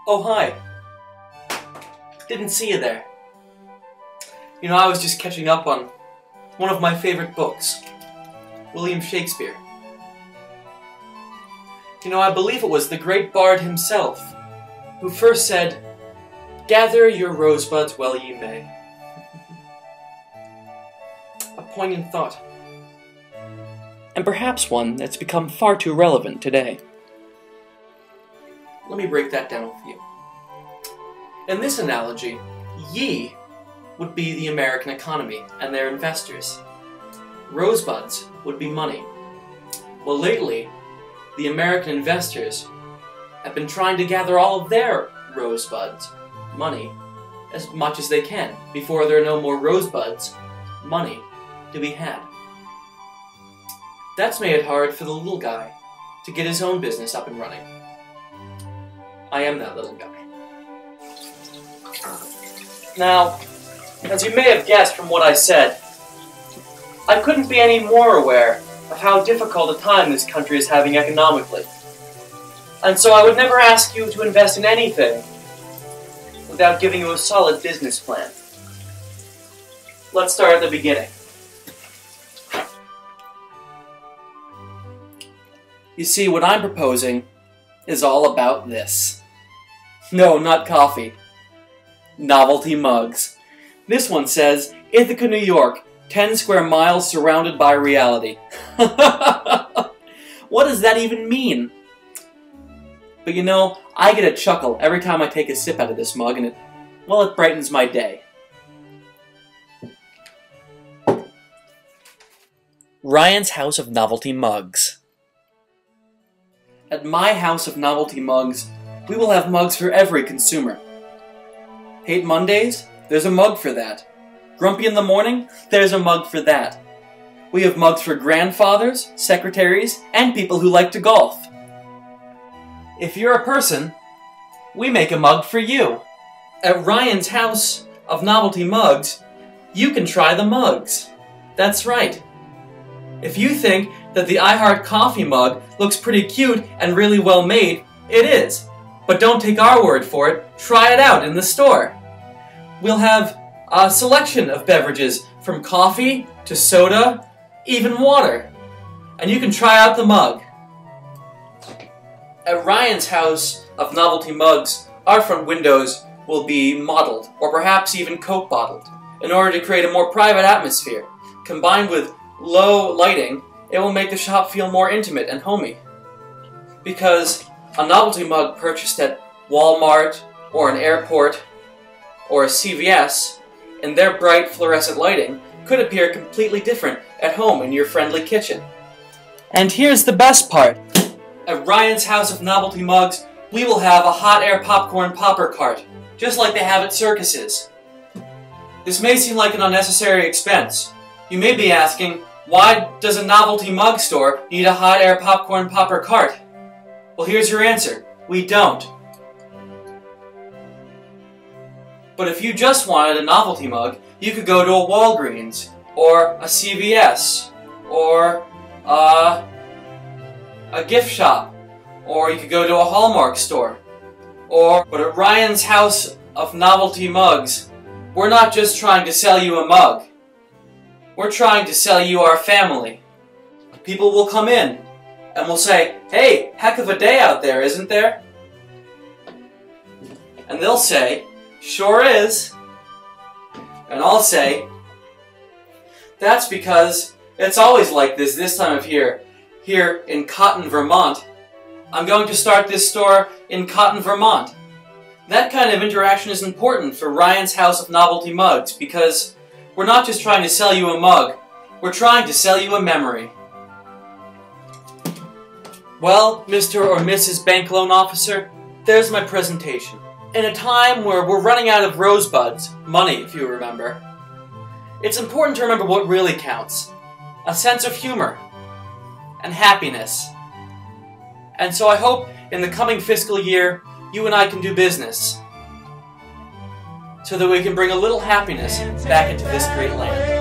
Oh, hi. Didn't see you there. You know, I was just catching up on one of my favorite books, William Shakespeare. You know, I believe it was the great bard himself who first said, "Gather your rosebuds while ye may." A poignant thought. And perhaps one that's become far too relevant today. Let me break that down for you. In this analogy, ye would be the American economy and their investors. Rosebuds would be money. Well, lately, the American investors have been trying to gather all of their rosebuds, money, as much as they can, before there are no more rosebuds, money, to be had. That's made it hard for the little guy to get his own business up and running. I am that little guy. Now, as you may have guessed from what I said, I couldn't be any more aware of how difficult a time this country is having economically. And so I would never ask you to invest in anything without giving you a solid business plan. Let's start at the beginning. You see, what I'm proposing is all about this. No, not coffee. Novelty mugs. This one says, Ithaca, New York, 10 square miles surrounded by reality. What does that even mean? But you know, I get a chuckle every time I take a sip out of this mug, and it brightens my day. Ryan's House of Novelty Mugs. At my House of Novelty Mugs, we will have mugs for every consumer. Hate Mondays? There's a mug for that. Grumpy in the morning? There's a mug for that. We have mugs for grandfathers, secretaries, and people who like to golf. If you're a person, we make a mug for you. At Ryan's House of Novelty Mugs, you can try the mugs. That's right. If you think that the I Heart Coffee mug looks pretty cute and really well made, it is. But don't take our word for it, try it out in the store. We'll have a selection of beverages from coffee to soda, even water. And you can try out the mug. At Ryan's House of Novelty Mugs, our front windows will be mottled, or perhaps even Coke bottled, in order to create a more private atmosphere. Combined with low lighting, it will make the shop feel more intimate and homey. Because a novelty mug purchased at Walmart, or an airport, or a CVS, in their bright fluorescent lighting, could appear completely different at home in your friendly kitchen. And here's the best part. At Ryan's House of Novelty Mugs, we will have a hot air popcorn popper cart, just like they have at circuses. This may seem like an unnecessary expense. You may be asking, why does a novelty mug store need a hot air popcorn popper cart? Well, here's your answer. We don't. But if you just wanted a novelty mug, you could go to a Walgreens, or a CVS, or a gift shop, or you could go to a Hallmark store. But at Ryan's House of Novelty Mugs, we're not just trying to sell you a mug. We're trying to sell you our family. People will come in and will say, "Hey, heck of a day out there, isn't there?" And they'll say, "Sure is." And I'll say, "That's because it's always like this time of year, here in Cotton, Vermont. I'm going to start this store in Cotton, Vermont." That kind of interaction is important for Ryan's House of Novelty Mugs, because we're not just trying to sell you a mug, we're trying to sell you a memory. Well, Mr. or Mrs. Bank Loan Officer, there's my presentation. In a time where we're running out of rosebuds, money if you remember, it's important to remember what really counts. A sense of humor and happiness. And so I hope in the coming fiscal year, you and I can do business so that we can bring a little happiness back into this great land.